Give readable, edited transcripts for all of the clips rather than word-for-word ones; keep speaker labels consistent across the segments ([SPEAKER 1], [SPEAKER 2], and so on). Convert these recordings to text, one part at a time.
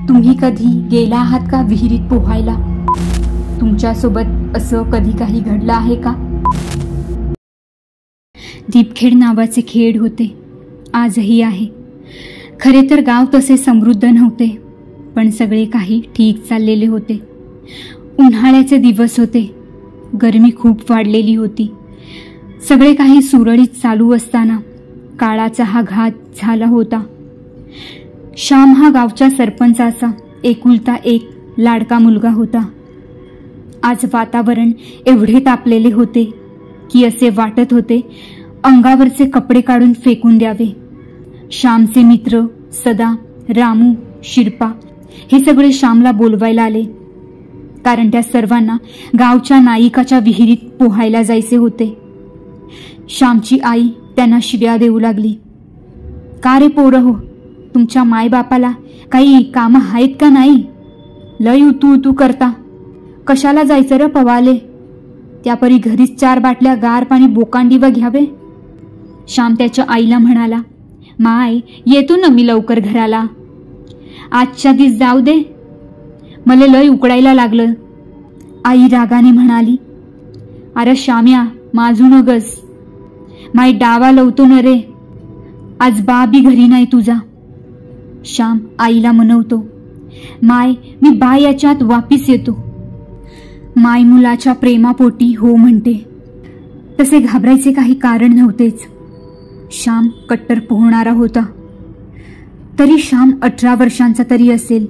[SPEAKER 1] तुम्ही कधी गेला आहात का विहिरीत पोहायला? तुमच्यासोबत असं कधी काही घडलं आहे का? दीपखेड नावाचे खेड होते, आजही आहे. खरे तर गाव तसे समृद्ध नव्हते, पण सगळे काही ठीक चाललेले होते. उन्हाळ्याचे दिवस होते, गरमी खूप वाढलेली होती. सगळे काही सुरळीत चालू असताना काळाचा हा घात झाला होता. श्याम हा गावच्या सरपंचाचा एकुलता एक लाडका मुलगा होता. आज वातावरण एवढे तापलेले होते की असे वाटत होते अंगावरचे कपडे काढून फेकून द्यावे. श्यामचे मित्र सदा, रामू, शिरपा हे सगळे श्यामला बोलवायला आले, कारण त्या सर्वांना गावच्या नायिकाच्या विहिरीत पोहायला जायचे होते. श्यामची आई त्यांना शिव्या देऊ लागली. का रे पोरं हो, तुमच्या मायबापाला काही कामं आहेत का नाही? लय उतू उतू करता, कशाला जायचं रे पवाले? त्यापरी घरीच 4 बाटल्या गार पाणी बोकांडीवर घ्यावे. श्याम त्याच्या आईला म्हणाला, माय येतो ना मी लवकर घराला, आजच्या दिस जाऊ दे, मला लय उकडायला लागलं. आई रागाने म्हणाली, अरे श्याम्या माजू नगस, माय डावा लवतो न रे, आज बा बी घरी नाही तुझा. श्याम आईला म्हणवतो, माय मी बा याच्यात वापिस येतो. माय मुलाच्या प्रेमापोटी हो म्हणते. तसे घाबरायचे काही कारण नव्हतेच. श्याम कट्टर पोहणारा होता. तरी श्याम 18 वर्षांचा तरी असेल,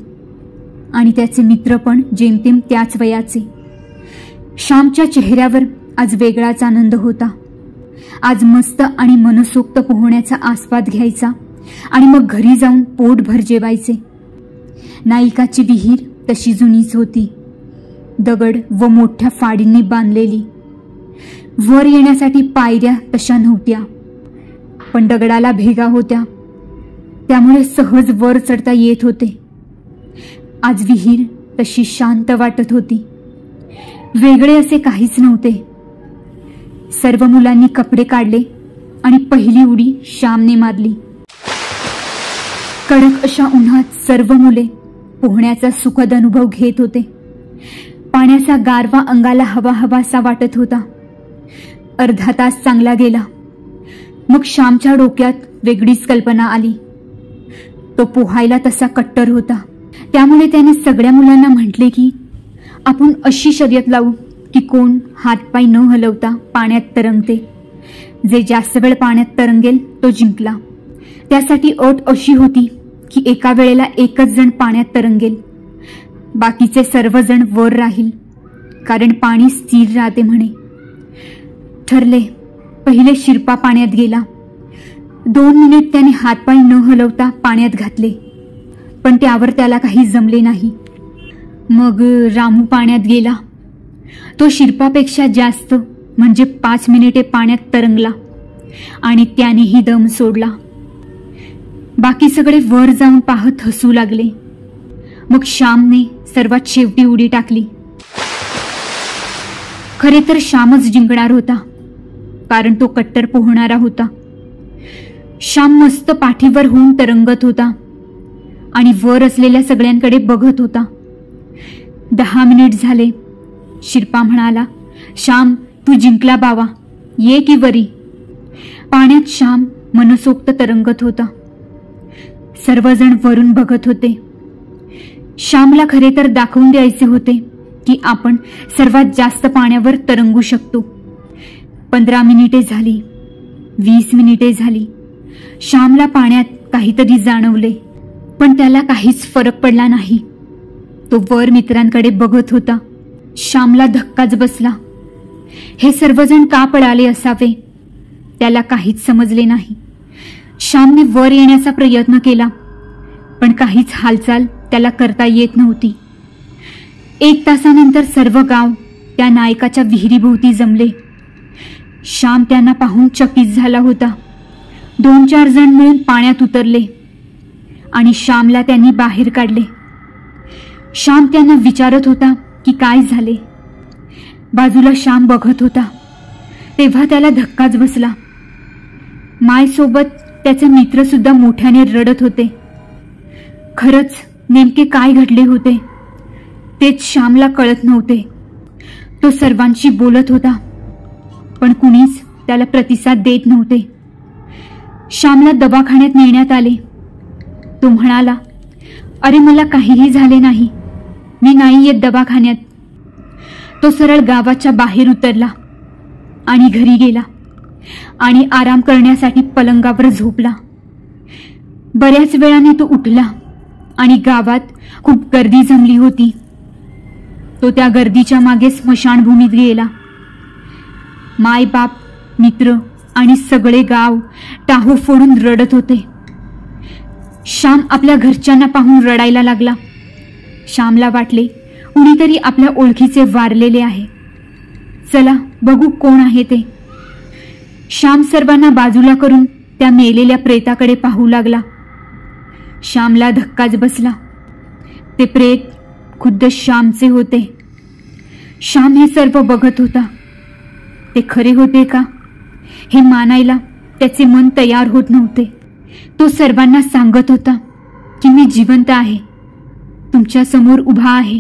[SPEAKER 1] आणि त्याचे मित्र पण जेमतेम त्याच वयाचे. श्यामच्या चेहऱ्यावर आज वेगळाच आनंद होता. आज मस्त आणि मनसोक्त पोहण्याचा आस्वाद घ्यायचा आणि मग घरी जाऊन पोटभर जेवायचे. नायिकाची विहीर तशी जुनीच होती, दगड व मोठ्या फाडींनी बांधलेली. वर येण्यासाठी पायऱ्या तशा नव्हत्या, पण दगडाला भेगा होत्या, त्यामुळे सहज वर चढता येत होते. आज विहीर तशी शांत वाटत होती. वेगळे असे काहीच नव्हते. सर्व मुलांनी कपडे काढले आणि पहिली उडी श्यामने मारली. कडक अशा उन्हात सर्व मुले पोहण्याचा सुखद अनुभव घेत होते. पाण्याचा गारवा अंगाला हवा हवासा वाटत होता. अर्धा तास चांगला गेला. मग श्यामच्या डोक्यात वेगळीच कल्पना आली. तो पोहायला तसा कट्टर होता, त्यामुळे त्याने सगळ्या मुलांना म्हटले की आपण अशी शर्यत लावू की कोण हातपाय न हलवता पाण्यात तरंगते. जे जास्त वेळ पाण्यात तरंगेल तो जिंकला. त्यासाठी अट अशी होती की एका वेळेला एकच जण पाण्यात तरंगेल, बाकीचे सर्वजण वर राहील, कारण पाणी स्थिर राहते म्हणे. ठरले. पहिले शिरपा पाण्यात गेला. 2 मिनिट त्याने हातपाय न हलवता पाण्यात घातले, पण त्यावर त्याला काही जमले नाही. मग रामू पाण्यात गेला. तो शिरपापेक्षा जास्त म्हणजे 5 मिनिटे पाण्यात तरंगला आणि त्यानेही दम सोडला. बाकी सगळे वर जाऊन पाहत हसू लागले. मग श्यामने सर्वात शेवटी उडी टाकली. खरे तर श्यामच जिंकणार होता, कारण तो कट्टर पोहणारा होता. श्याम मस्त पाठीवर होऊन तरंगत होता आणि वर असलेल्या सगळ्यांकडे बघत होता. 10 मिनिट झाले. शिरपा म्हणाला, श्याम तू जिंकला बावा, ये की वरी. पाण्यात श्याम मनसोक्त तरंगत होता. सर्वजण वरून बघत होते. श्यामला खरे तर दाखवून द्यायचे होते की आपण सर्वात जास्त पाण्यावर तरंगू शकतो. 15 मिनिटे झाली, 20 मिनिटे झाली. श्यामला पाण्यात काहीतरी जाणवले, पण त्याला काहीच फरक पडला नाही. तो वर मित्रांकडे बघत होता. श्यामला धक्काच बसला. हे सर्वजण का पळाले असावे, त्याला काहीच समजले नाही. श्यामने वर येण्याचा प्रयत्न केला, पण काहीच हालचाल त्याला करता येत नव्हती. 1 तासानंतर सर्व गाव त्या नायकाच्या विहिरीभोवती जमले. श्याम त्यांना पाहून चकित झाला होता. 2-4 जण मिळून पाण्यात उतरले आणि श्यामला त्यांनी बाहेर काढले. श्याम त्यांना विचारत होता की काय झाले. बाजूला श्याम बघत होता, तेव्हा त्याला धक्काच बसला. मायसोबत त्याचे मित्र सुद्धा मोठ्याने रडत होते. खरंच नेमके काय घडले होते तेच श्यामला कळत नव्हते. तो सर्वांशी बोलत होता, पण कुणीच त्याला प्रतिसाद देत नव्हते. श्यामला दवाखान्यात नेण्यात आले. तो म्हणाला, अरे मला काहीही झाले नाही, मी नाही येत दवाखान्यात. तो सरळ गावाच्या बाहेर उतरला आणि घरी गेला आणि आराम करण्यासाठी पलंगावर झोपला. बऱ्याच वेळाने तो उठला आणि गावात खूप गर्दी जमली होती. तो त्या गर्दीच्या मागे स्मशानभूमीत गेला. माय बाप, मित्र आणि सगळे गाव टाहो फोडून रडत होते. श्याम आपल्या घरच्यांना पाहून रडायला लागला. श्यामला वाटले कुणीतरी आपल्या ओळखीचे वारलेले आहे. चला बघू कोण आहे ते. श्याम सर्वांना बाजूला करून त्या मेलेल्या प्रेताकडे पाहू लागला. श्यामला धक्काच बसला. ते प्रेत खुद्द श्यामचे होते. श्याम हे सर्व बघत होता. ते खरे होते का हे मानायला त्याचे मन तयार होत नव्हते. तो सर्वांना सांगत होता की मी जिवंत आहे, तुमच्या समोर उभा आहे.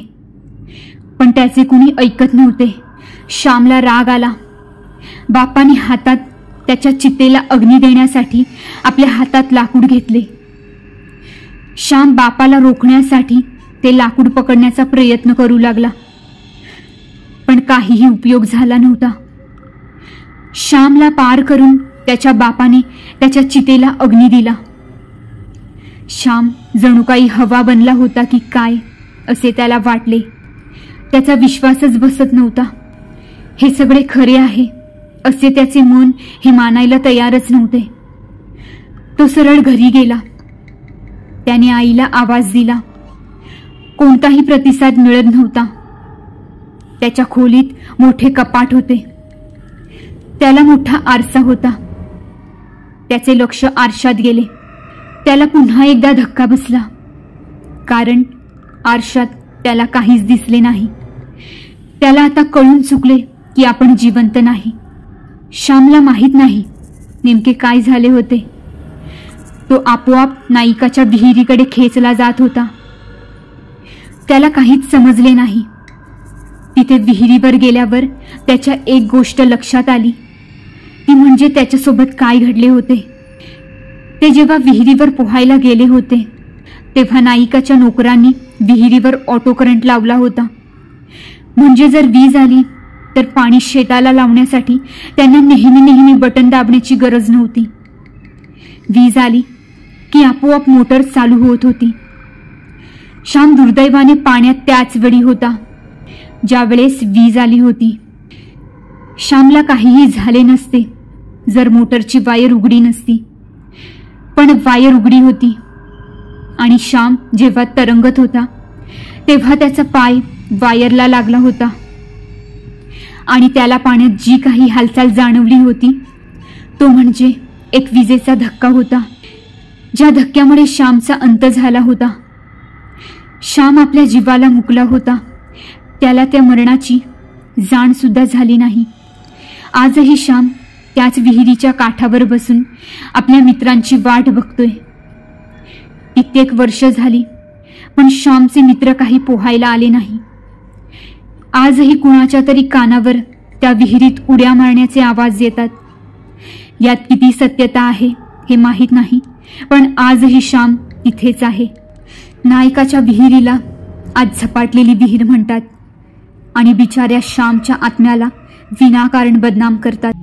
[SPEAKER 1] पण त्याचे कुणी ऐकत नव्हते. श्यामला राग आला. बापाने हातात त्याच्या चितेला अग्नी देण्यासाठी आपल्या हातात लाकूड घेतले. श्याम बापाला रोखण्यासाठी ते लाकूड पकडण्याचा प्रयत्न करू लागला, पण काहीही उपयोग झाला नव्हता. श्यामला पार करून त्याच्या बापाने त्याच्या चितेला अग्नी दिला. श्याम जणू काही हवा बनला होता की काय असे त्याला वाटले. त्याचा विश्वासच बसत नव्हता. हे सगळे खरे आहे असे त्याचे मन हे मानायला तयारच नव्हते. तो सरळ घरी गेला. त्याने आईला आवाज दिला. कोणताही प्रतिसाद मिळत नव्हता. त्याच्या खोलीत मोठे कपाट होते. त्याला मोठा आरसा होता. त्याचे लक्ष आरशात गेले. त्याला पुन्हा एकदा धक्का बसला, कारण आरशात त्याला काहीच दिसले नाही. त्याला आता कळून चुकले की आपण जिवंत नाही. श्यामला माहीत नाही नेमके काय झाले होते. तो आपोआप नायिकाच्या विहिरीकडे खेचला जात होता. त्याला काहीच समजले नाही. तिथे विहिरीवर गेल्यावर त्याच्या एक गोष्ट लक्षात आली, ती म्हणजे त्याच्यासोबत काय घडले होते. ते जेव्हा विहिरीवर पोहायला गेले होते तेव्हा नायिकाच्या नोकरांनी विहिरीवर ऑटो करंट लावला होता. म्हणजे जर वीज आली तर पाणी शेताला लावण्यासाठी त्यांना नेहमी बटन दाबण्याची गरज नव्हती. वीज आली की आपोआप मोटर चालू होत होती. श्याम दुर्दैवाने पाण्यात त्याच वेळी होता ज्यावेळेस वीज आली होती. श्यामला काहीही झाले नसते जर मोटरची वायर उघडी नसती, पण वायर उघडी होती आणि श्याम जेव्हा तरंगत होता तेव्हा त्याचा पाय वायरला लागला होता आणि त्याला पाण्यात जी काही हालचाल जाणवली होती तो म्हणजे एक विजेचा धक्का होता, ज्या धक्क्यामुळे श्यामचा अंत झाला होता. श्याम आपल्या जीवाला मुकला होता. त्याला त्या मरणाची जाण सुद्धा झाली नाही. आजही श्याम त्याच विहिरीच्या काठावर बसून आपल्या मित्रांची वाट बघतोय. कित्येक वर्ष झाली पण श्यामचे मित्र काही पोहायला आले नाही. आजही कुणाच्या तरी कानावर त्या विहिरीत उड्या मारण्याचे आवाज येतात. यात किती सत्यता आहे हे माहीत नाही, पण आजही श्याम इथेच आहे. नायकाच्या विहिरीला आज झपाटलेली विहीर म्हणतात आणि बिचाऱ्या श्यामच्या आत्म्याला विनाकारण बदनाम करतात.